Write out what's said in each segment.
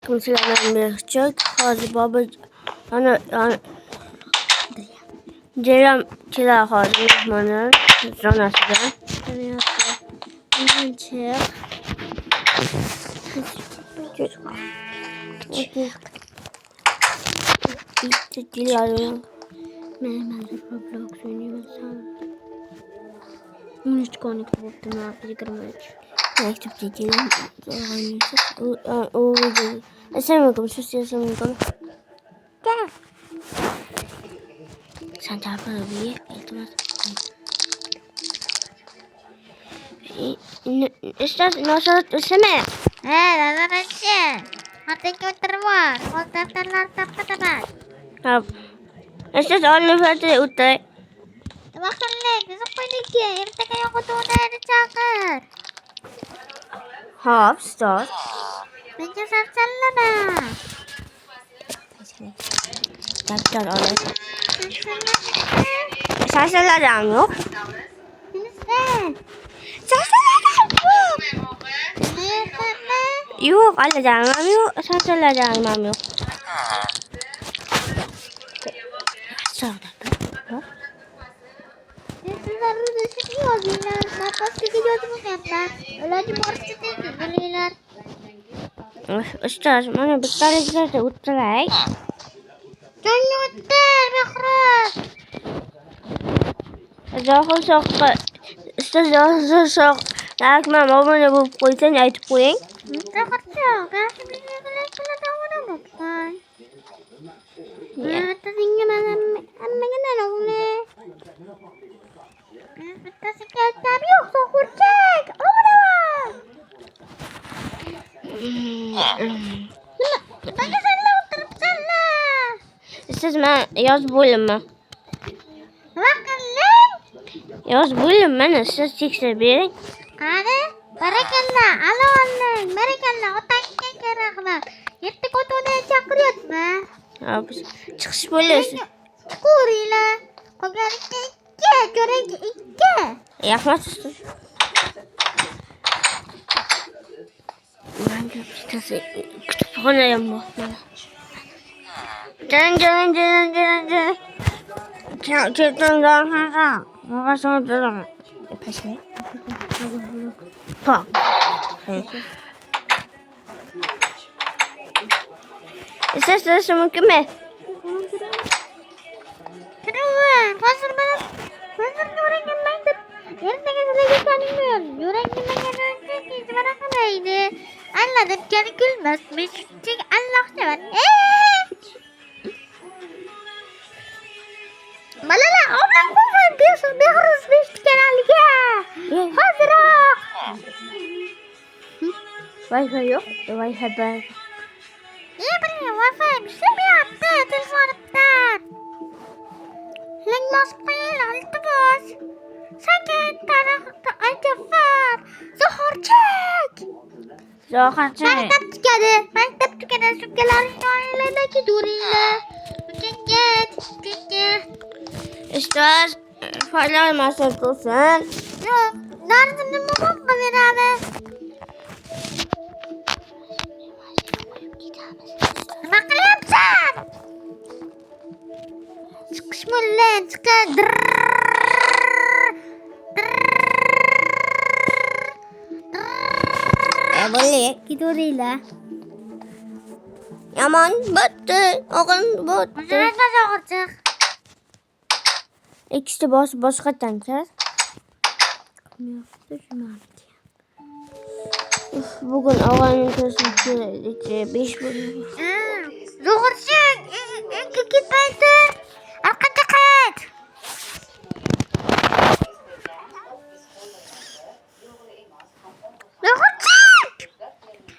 Kimsalardan berishcak. Hozir baba ana Ceylan kelar hozir mehmoni zonasidan. Çık. Geliyorum. Ben Roblox oynuyorum. 13 konik buldum. Ne yapacağım? Mektep çekelim. Assalamualaikum. Assalamualaikum. Gel. Sen tarafa bir iltimas. Ustaz nasıl desene? Dalam aja. Hati komputer war. Komputerlar tepat. Ustaz onu fatih utay. Makan besok pergi. Irte kayak aku tuh udah ada cakar. Hop, ustaz. Bence sarsalah. Daftar olay. Sarsalardan yok. Sen. Sarsalardan yok. Yok, alacağım yok. Sarsalardan yok. Sebentar udah sekian bilang. Napas kejadian apa? Lagi morsi tinggi belilar. Ustaz, mana besar itu utay. Jangan utar, Bakrat. Zaten sok. Ustaz zaten sok. Nak mama mana bu koysan ayıp koyun. Bakrat sok. Kasih beli kalau tahu dah bukan. Tadinya malam mana nongol. Kita sekian tapi sok kurcek. Oh dah. Bagi sana utar sana. Ustaz ben yaz bölümü. Bakın lan. Yaz bölümü ustaz çekse bir. Ada. Barakallah. Alo Allah. Barakallah. Otaknya keraklar. Yetti kutuda çakırıyor mu? Abi çıkış bölüyorsun. Kurila. Kogar iki. Görek iki. Yapmaz ustaz. Ben de ustaz kütüphaneye mi bakmalı? Can. Çekten daha baba sana dedim. Peşine. Bak. Ses mümkün mü? Kenapa? Pasar mana? Pasar orang yang main tuh. Yang tengah lagi kangen. Orang yang main yang gimana kan ini? Allah dan cari kulmas. Mesti Allah sewan. Malala, orang kufan biasa harus mesti kenal ya. Hazrak. Wi-Fi yok. Wi-Fi ben. Iya bener, wifi bisa biasa telepon aptan. Link masuknya itu bos. Sakit tanah aja var. Zuhur cek. Zaten Mantap tükedi. Sukelar şöyle kiduriyle. Ceket. Ustaz falan masal olsun. Yok, nerede babam beraber. Bakın yapsan. Sıkışma lan, sıkı. Boleh. Kiduriyle. Yaman battı. Oğlum battı. Masalah nasıl olacak? İkisi başka tanker. Bugün ağanın kesinlikle 5 bölüm. Zuhur cek. Git baydı. Arka dikkat. Zuhur cek.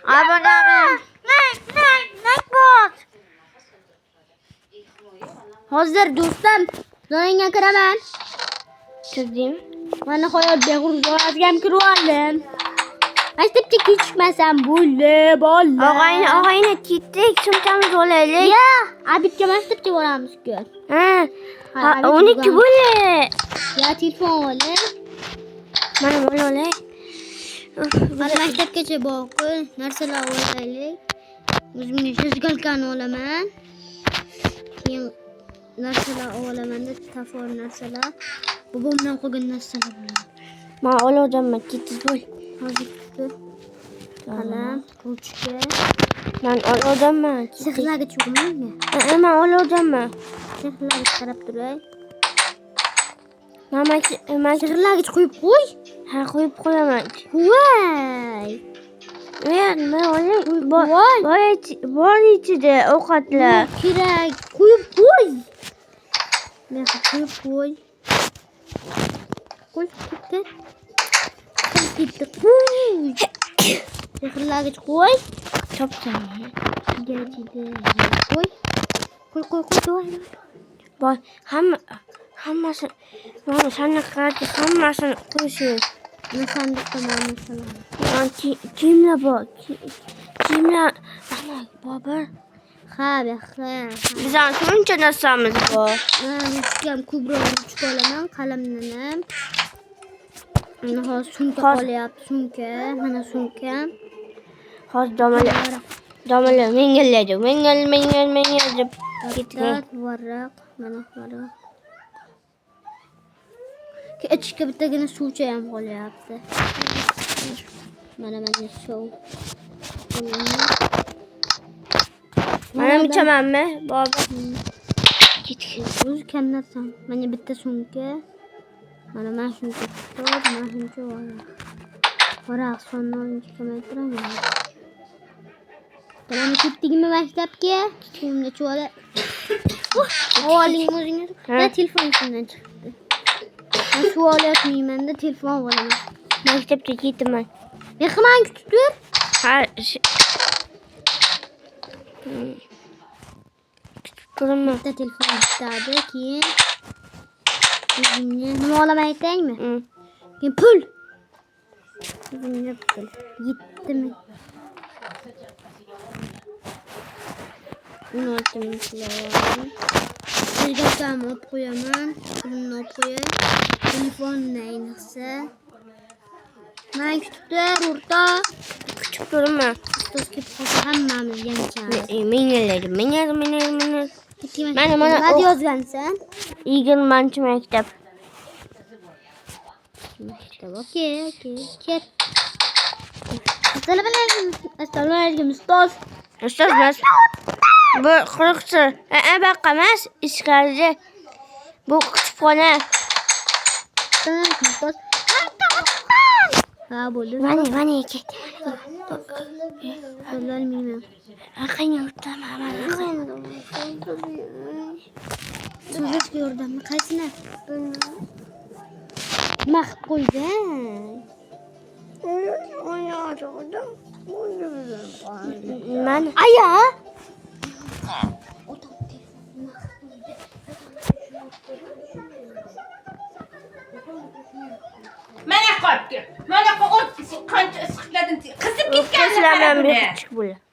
Abone. Like bot. Hazır dostum. Zoyinga kiraman. Çizdim. Mana hayal beg'ur zoyazgam kirib Maktabga kechikmasam bo'ldi, bola. Og'ayni ketdik, sumkamiz olaylik. Ya, Abidga maktabga boramiz-ku. Ha, 12 bo'ldi. Ya, telefon olib. Mana bo'la olay. Mana maktabgacha borib, narsalar olaylik. O'zimga shizgalkani olaman. Keyin narsalar olaman-da, tafor narsalar. Bobomdan qolgan narsalar bilan. Men olamanman, tetiz bo'l. Hozir tutib. Qalam, ruchka. Men olamanman. Sehrlarga chiqmaymi? Men olamanman. Sehrlarga qarab turay. Men Sehrlarga qo'yib qo'y. ha qo'yib qo'yaman. Voy! Men bor ichida ovqatlar. Kerak. Qo'yib qo'y. Men qo'yib qo'y. Qo'y ketdi. Ketdi. Qo'y. Sehrlarga qo'y. Choptaman. Qo'y. Qo'y. Bor hammasi mana sandiqlarga hammasini qo'yishimiz. Men sandiqda narsalar. Men kiyimlar bor. Kiyimlar ana bobur. Ha. Bizning shuncha narsamiz bor. Men ko'proq ruchka olaman, qalamdan ham. Mana hozir sumka qolyapti, sumka. Mana sumkam. Hozir domalar mengillaydi. Mengil deb Ketgan varaq, mana varaq. Ichga bittagina suvcha ham qolyapti. Mana suv. Mana ichamanmi, bobur? Ketgan. O'zi kamdasan. Mana bitta sumka. Mana shuncha kitob, mana shuncha varaq. Varaq sonni kamaytiraman. Mana ketdingmi maktabga? Kiyimni cho'la. Oling o'zingiz. Men telefon ichimdan chiqdi. Men shu olyapman-da, telefon olaman. Maktabga ketaman. Mehmon kutib tur. Ha. Turma. Bitta telefon bitadi, keyin o'zimga nima olaman aytaymi? Keyin pul. O'zimga pul. 7000. 16 pul. Telefonni olib qo'yaman, pulimni olib qo'yay. Telefonni ayniqsa. Men kutib tur, o'rta. Kutib turma. Ustoz kelib qolsa hammamiz yanchamiz. Mengillaydi. Mana Nima yozgansan? 20-chi maktab. Okey. Ket. Assalomu alaykum ustoz. Ustozmas. Bu quruqchi. Baqa emas, ichkarida. Bu kutubxona. Ustoz. Ha, bo'ldi. Mana ket. Bilmayman. Aqang o'taman. So'zga yordammi? Qaysini? Nima qilib qo'yding? Mana Aya! Mana qolibdi. Mana qancha isqitlading. Qizib ketgan. sizlardan bir kichik bo'lar.